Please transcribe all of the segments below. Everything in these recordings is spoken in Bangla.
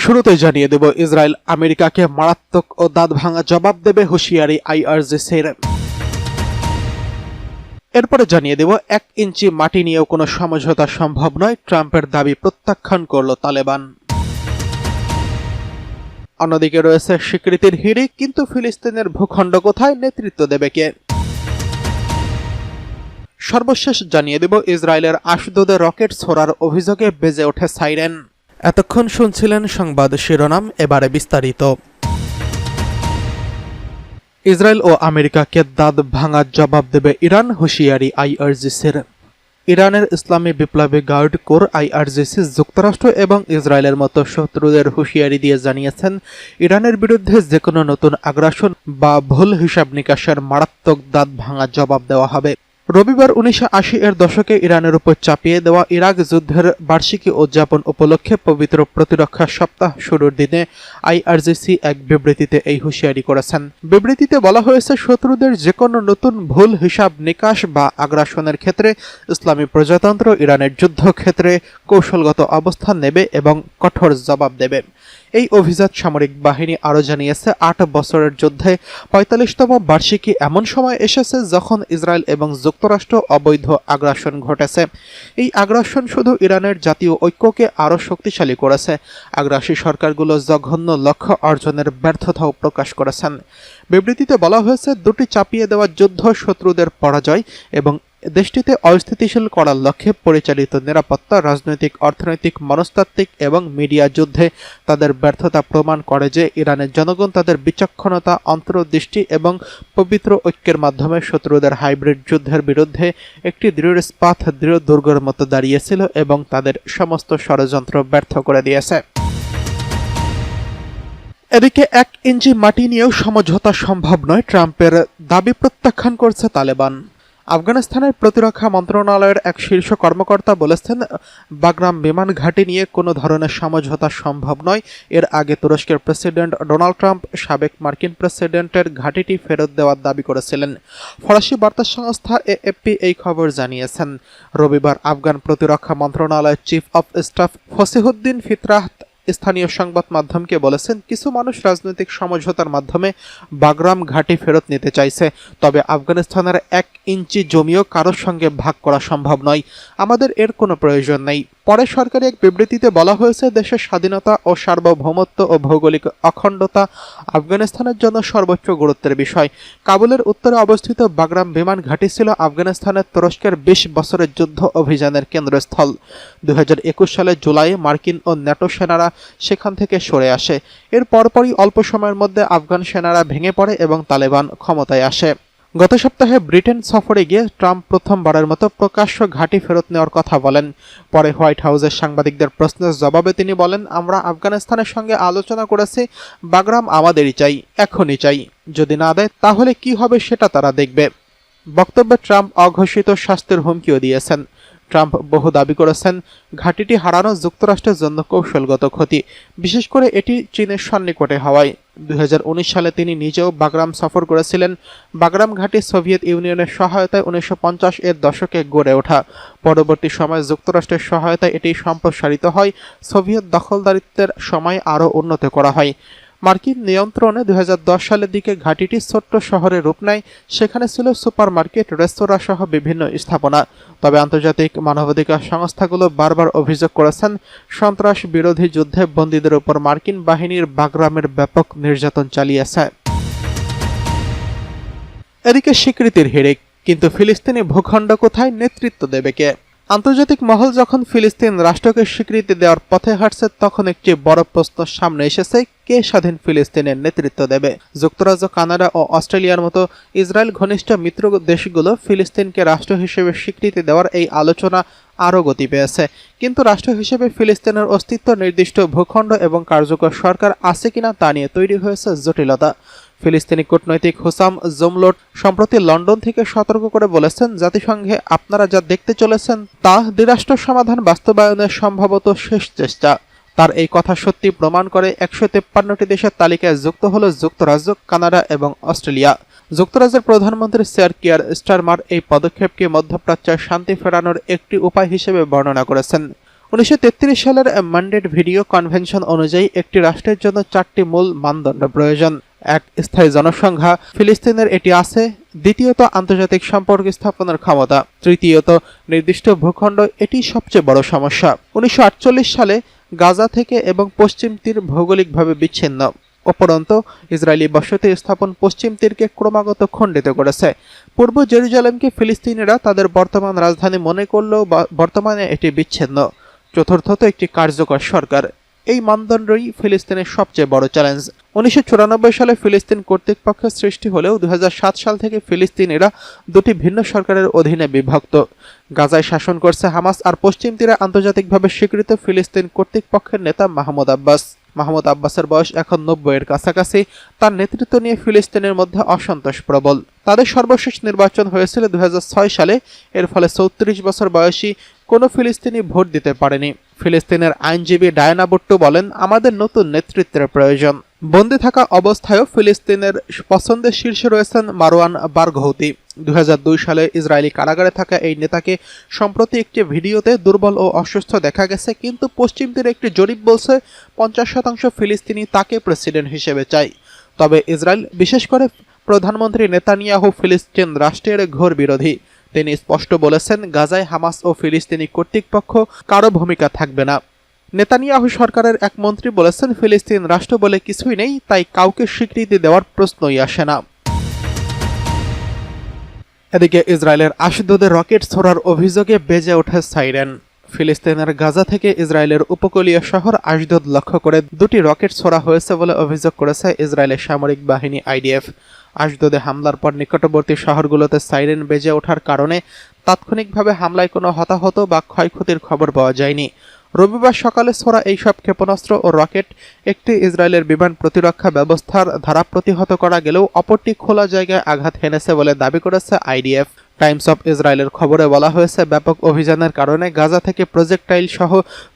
শুরুতে জানিয়ে দেব, ইসরায়েল আমেরিকাকে মারাত্মক ও দাঁত ভাঙা জবাব দেবে, হুঁশিয়ারি আইআরজিসির। এরপরে জানিয়ে দেব, 1 ইঞ্চি মাটি নিয়েও কোনো সমঝোতা সম্ভব নয়, ট্রাম্পের দাবি প্রত্যাখ্যান করল তালেবান। অন্যদিকে রয়েছে স্বীকৃতির হিড়িক, কিন্তু ফিলিস্তিনের ভূখণ্ড কোথায়, নেতৃত্ব দেবে কে? সর্বশেষ জানিয়ে দেব, ইসরায়েলের আশদোদে রকেট ছোড়ার অভিযোগে বেজে ওঠে সাইরেন। এতক্ষণ শুনছিলেন সংবাদ শিরোনাম, এবারে বিস্তারিত। ইসরায়েল ও আমেরিকাকে দাঁত ভাঙা জবাব দেবে ইরান, হুঁশিয়ারি আইআরজিসির। ইরানের ইসলামী বিপ্লবী গার্ড কোর আইআরজিসি যুক্তরাষ্ট্র এবং ইসরায়েলের মতো শত্রুদের হুঁশিয়ারি দিয়ে জানিয়েছেন, ইরানের বিরুদ্ধে যে কোনো নতুন আগ্রাসন বা ভুল হিসাব নিকাশের মারাত্মক দাঁত ভাঙা জবাব দেওয়া হবে। রবিবার 1980-এর দশকে ইরানের উপর চাপিয়ে দেওয়া ইরাক যুদ্ধের বার্ষিকী উদযাপন উপলক্ষে পবিত্র প্রতিরক্ষা সপ্তাহ শুরুর দিনে আইআরজিসি এক বিবৃতিতে এই হুঁশিয়ারি করেছেন। বিবৃতিতে বলা হয়েছে, শত্রুদের যে কোনো নতুন ভুল হিসাব নিকাশ বা আগ্রাসনের ক্ষেত্রে ইসলামী প্রজাতন্ত্র ইরানের যুদ্ধক্ষেত্রে কৌশলগত অবস্থান নেবে এবং কঠোর জবাব দেবে। এই অভিজাত সামরিক বাহিনী আরও জানিয়েছে, 8 বছরের যুদ্ধে 45তম বার্ষিকী এমন সময় এসেছে যখন ইসরায়েল এবং যুক্তরাষ্ট্র অবৈধ আগ্রাসন ঘটেছে। এই আগ্রাসন শুধু ইরানের জাতীয় ঐক্যকে আরও শক্তিশালী করেছে, আগ্রাসী সরকারগুলো জঘন্য লক্ষ্য অর্জনের ব্যর্থতাও প্রকাশ করেছেন। বিবৃতিতে বলা হয়েছে, দুটি চাপিয়ে দেওয়া যুদ্ধ শত্রুদের পরাজয় এবং দেশটিতে অস্থিতিশীল করার লক্ষ্যে পরিচালিত নিরাপত্তা, রাজনৈতিক, অর্থনৈতিক, মনস্তাত্ত্বিক এবং মিডিয়া যুদ্ধে তাদের ব্যর্থতা প্রমাণ করে যে ইরানের জনগণ তাদের বিচক্ষণতা, অন্তর্দৃষ্টি এবং পবিত্র ঐক্যের মাধ্যমে শত্রুদের হাইব্রিড যুদ্ধের বিরুদ্ধে একটি দৃঢ় ইস্পাত, দৃঢ় দুর্গের মতো দাঁড়িয়েছিল এবং তাদের সমস্ত ষড়যন্ত্র ব্যর্থ করে দিয়েছে। এদিকে 1 ইঞ্চি মাটি নিয়েও সমঝোতা সম্ভব নয়, ট্রাম্পের দাবি প্রত্যাখ্যান করছে তালেবান। আফগানিস্তানের প্রতিরক্ষা মন্ত্রণালয়ের এক শীর্ষ কর্মকর্তা বলেছেন, বাগরাম বিমান ঘাঁটি নিয়ে কোনো ধরনের সমঝোতা সম্ভব নয়। এর আগে তুরস্কের প্রেসিডেন্ট ডোনাল্ড ট্রাম্প সাবেক মার্কিন প্রেসিডেন্টের ঘাঁটিটি ফেরত দেওয়ার দাবি করেছিলেন। ফরাসি বার্তা সংস্থা এএফপি এই খবর জানিয়েছেন। রবিবার আফগান প্রতিরক্ষা মন্ত্রণালয়ের চিফ অফ স্টাফ ফসিহুদ্দিন ফিতরাহ স্থানীয় সংবাদ মাধ্যমকে বলেছেন, কিছু মানুষ রাজনৈতিক সমঝোতার মাধ্যমে বাগরাম ঘাঁটি ফেরত নিতে চাইছে, তবে আফগানিস্তানের 1 ইঞ্চি জমিও কারোর সঙ্গে ভাগ করা সম্ভব নয়। আমাদের এর কোনো প্রয়োজন নেই। পরে সরকারি এক বিবৃতিতে বলা হয়েছে, দেশের স্বাধীনতা ও সার্বভৌমত্ব ও ভৌগোলিক অখণ্ডতা আফগানিস্তানের জন্য সর্বোচ্চ গুরুত্বের বিষয়। কাবুলের উত্তরে অবস্থিত বাগরাম বিমান ঘাঁটি ছিল আফগানিস্তানের তুরস্কের 20 বছরের যুদ্ধ অভিযানের কেন্দ্রস্থল। 2021 সালের জুলাইয়ে মার্কিন ও ন্যাটো সেনারা সেখান থেকে সরে আসে। এর পরপরই অল্প সময়ের মধ্যে আফগান সেনারা ভেঙে পড়ে এবং তালেবান ক্ষমতায় আসে। গত সপ্তাহে ব্রিটেন সফরে গিয়ে ট্রাম্প প্রথমবারের মতো প্রকাশ্য ঘাঁটি ফেরত নেওয়ার কথা বলেন। পরে হোয়াইট হাউসের সাংবাদিকদের প্রশ্নের জবাবে তিনি বলেন, আমরা আফগানিস্তানের সঙ্গে আলোচনা করেছি, বাগরাম আমাদেরই চাই, এখনই চাই। যদি না দেয় তাহলে কি হবে সেটা তারা দেখবে। বক্তব্যে ট্রাম্প অঘোষিত শাস্তির হুমকিও দিয়েছেন। ট্রাম্প বহু দাবি করেছেন, ঘাঁটিটি হারানো যুক্তরাষ্ট্রের জন্য কৌশলগত ক্ষতি, বিশেষ করে এটি চীনের সন্নিকটে হওয়ায়। 2019 সালে তিনি নিজেও বাগরাম সফর করেছিলেন। বাগরাম ঘাঁটি সোভিয়েত ইউনিয়নের সহায়তায় 1950-এর দশকে গড়ে ওঠা। পরবর্তী সময়ে যুক্তরাষ্ট্রের সহায়তায় এটি সম্প্রসারিত হয়। সোভিয়েত দখলদারিত্বের সময় আরও উন্নত করা হয়। মার্কিন নিয়ন্ত্রণে 2010 সালের দিকে ঘাঁটিটি ছোট্ট শহরে রূপ নেয়। সেখানে ছিল সুপারমার্কেট, রেস্তোরাঁ সহ বিভিন্ন স্থাপনা। তবে আন্তর্জাতিক মানবাধিকার সংস্থাগুলো বারবার অভিযোগ করেছেন, সন্ত্রাস বিরোধী যুদ্ধে বন্দীদের উপর মার্কিন বাহিনীর বাগরামের ব্যাপক নির্যাতন চালিয়েছে। এদিকে স্বীকৃতির হিড়িক, কিন্তু ফিলিস্তিনি ভূখণ্ড কোথায়, নেতৃত্ব দেবে কে? আন্তর্জাতিক মহল যখন ফিলিস্তিন রাষ্ট্রকে স্বীকৃতি দেওয়ার পথে হাঁটছে, তখন একটি বড় প্রশ্ন সামনে এসেছে, কে স্বাধীন ফিলিস্তিনের নেতৃত্ব দেবে? যুক্তরাজ্য, কানাডা ও অস্ট্রেলিয়ার মতো ইসরায়েল ঘনিষ্ঠ মিত্র দেশগুলো ফিলিস্তিনকে রাষ্ট্র হিসেবে স্বীকৃতি দেওয়ার এই আলোচনা আরও গতি পেয়েছে। কিন্তু রাষ্ট্র হিসেবে ফিলিস্তিনের অস্তিত্ব, নির্দিষ্ট ভূখণ্ড এবং কার্যকর সরকার আছে কিনা তা নিয়ে তৈরি হয়েছে জটিলতা। ফিলিস্তিনি কূটনৈতিক হুসাম জুমলোট সম্প্রতি লন্ডন থেকে সতর্ক করে বলেছেন, জাতিসংঘে আপনারা যা দেখতে চলেছেন তা দ্বিরাষ্ট্র সমাধান বাস্তবায়নের সম্ভবত শেষ চেষ্টা। তার এই কথা সত্যি প্রমাণ করে 153টি দেশের তালিকায় যুক্ত হল যুক্তরাজ্য, কানাডা এবং অস্ট্রেলিয়া। যুক্তরাজ্যের প্রধানমন্ত্রী স্যার কিয়ার স্টারমার এই পদক্ষেপকে মধ্যপ্রাচ্যে শান্তি ফেরানোর একটি উপায় হিসেবে বর্ণনা করেছেন। 1933 সালের ম্যান্ডেট ভিডিও কনভেনশন অনুযায়ী একটি রাষ্ট্রের জন্য 4টি মূল মানদণ্ড প্রয়োজন। এক, স্থায়ী জনসংখ্যা, ফিলিস্তিনের এটি আছে। দ্বিতীয়ত, আন্তর্জাতিক সম্পর্ক স্থাপনের ক্ষমতা। তৃতীয়ত, নির্দিষ্ট ভূখণ্ড, এটি সবচেয়ে বড় সমস্যা। 1948 সালে গাজা থেকে এবং পশ্চিম তীর ভৌগোলিকভাবে বিচ্ছিন্ন। উপরন্তু ইসরায়েলি বসতি স্থাপন পশ্চিম তীরকে ক্রমাগত খণ্ডিত করেছে। পূর্ব জেরুজালেমকে ফিলিস্তিনিরা তাদের বর্তমান রাজধানী মনে করলেও বর্তমানে এটি বিচ্ছিন্ন। চতুর্থত, একটি কার্যকর সরকার। এই মানদণ্ডই ফিলিস্তিনের সবচেয়ে বড় চ্যালেঞ্জ। 1994 সালে ফিলিস্তিন কর্তৃপক্ষের সৃষ্টি হলেও 2007 সাল থেকে ফিলিস্তিনিরা দুটি ভিন্ন সরকারের অধীনে বিভক্ত। গাজায় শাসন করছে হামাস, আর পশ্চিম তীরে আন্তর্জাতিকভাবে স্বীকৃত ফিলিস্তিন কর্তৃপক্ষের নেতা মাহমুদ আব্বাস। মাহমুদ আব্বাসের বয়স এখন 90-এর কাছাকাছি। তার নেতৃত্ব নিয়ে ফিলিস্তিনের মধ্যে অসন্তোষ প্রবল। তাদের সর্বশেষ নির্বাচন হয়েছিল 2006 সালে। এর ফলে 34 বছর বয়সী কোনো ফিলিস্তিনি ভোট দিতে পারেনি। ফিলিস্তিনের আইনজীবী ডায়ানা বুট্টু বলেন, আমাদের নতুন নেতৃত্বের প্রয়োজন। বন্দী থাকা অবস্থায়ও ফিলিস্তিনের পছন্দের শীর্ষে রয়েছেন মারওয়ান বারঘৌতি। 2002 সালে ইসরায়েলি কারাগারে থাকা এই নেতাকে সম্প্রতি একটি ভিডিওতে দুর্বল ও অসুস্থ দেখা গেছে, কিন্তু পশ্চিম তীরে একটি জরিপ বলছে 50% ফিলিস্তিনি তাকে প্রেসিডেন্ট হিসেবে চায়। তবে ইসরায়েল, বিশেষ করে প্রধানমন্ত্রী নেতানিয়াহু ফিলিস্তিন রাষ্ট্রের ঘোর বিরোধী। তিনি স্পষ্ট বলেছেন, গাজায় হামাস ও ফিলিস্তিনি কর্তৃপক্ষ কারো ভূমিকা থাকবে না। নেতানিয়াহু সরকারের এক মন্ত্রী বলেছেন, ফিলিস্তিন রাষ্ট্র বলে কিছুই নেই, তাই কাউকে স্বীকৃতি দেওয়ার প্রশ্নই আসে না। এদিকে ইসরায়েলের আশদোদে রকেট ছোড়ার অভিযোগে বেজে ওঠে সাইরেন। ফিলিস্তিনের গাজা থেকে ইসরায়েলের উপকূলীয় শহর আশদোদ লক্ষ্য করে দুটি রকেট ছোড়া হয়েছে বলে অভিযোগ করেছে ইসরায়েলের সামরিক বাহিনী আইডিএফ। আশদোদে হামলার পর নিকটবর্তী শহরগুলোতে সাইরেন বেজে ওঠার কারণে তাৎক্ষণিকভাবে হামলায় কোনো হতাহত বা ক্ষয়ক্ষতির খবর পাওয়া যায়নি। রবিবার সকালে ছোড়া এইসব ক্ষেপণাস্ত্র ও রকেট একটি ইসরায়েলের বিমান প্রতিরক্ষা ব্যবস্থার ধারা প্রতিহত করা গেলেও অপরটি খোলা জায়গায় আঘাত হেনেছে বলে দাবি করেছে আইডিএফ। টাইমস অফ ইসরায়েলের খবরে বলা হয়েছে, ব্যাপক অভিযানের কারণে গাজা থেকে প্রজেক্টাইল সহ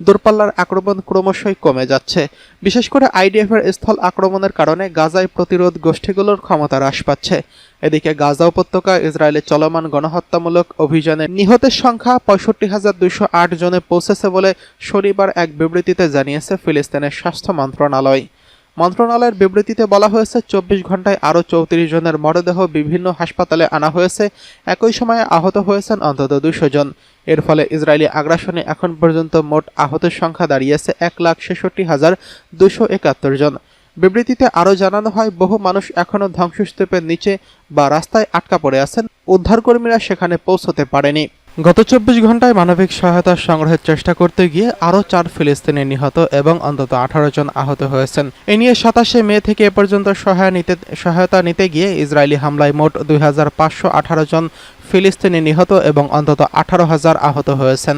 দূরপাল্লার আক্রমণ ক্রমশই কমে যাচ্ছে। বিশেষ করে আইডিএফের স্থল আক্রমণের কারণে গাজায় প্রতিরোধ গোষ্ঠীগুলোর ক্ষমতা হ্রাস পাচ্ছে। এদিকে গাজা উপত্যকায় ইসরায়েলের চলমান গণহত্যামূলক অভিযানে নিহতের সংখ্যা 65,208 জনে পৌঁছেছে বলে শনিবার এক বিবৃতিতে জানিয়েছে ফিলিস্তিনের স্বাস্থ্য মন্ত্রণালয়। মন্ত্রণালয়ের বিবৃতিতে বলা হয়েছে, 24 ঘন্টায় আরও 34 জনের মরদেহ বিভিন্ন হাসপাতালে আনা হয়েছে। একই সময়ে আহত হয়েছেন অন্তত 200 জন। এর ফলে ইসরায়েলি আগ্রাসনে এখন পর্যন্ত মোট আহতের সংখ্যা দাঁড়িয়েছে 1,66,271 জন। বিবৃতিতে আরও জানানো হয়, বহু মানুষ এখনও ধ্বংসস্তূপের নিচে বা রাস্তায় আটকা পড়ে আছেন। উদ্ধারকর্মীরা সেখানে পৌঁছতে পারেনি। গত 24 ঘন্টায় মানবিক সহায়তা সংগ্রহের চেষ্টা করতে গিয়ে আরও 4 ফিলিস্তিনি নিহত এবং অন্তত 18 জন আহত হয়েছেন। এ নিয়ে 27 মে থেকে এ পর্যন্ত সহায়তা নিতে গিয়ে ইসরায়েলি হামলায় মোট 2,518 জন ফিলিস্তিনি নিহত এবং অন্তত 18,000 আহত হয়েছেন।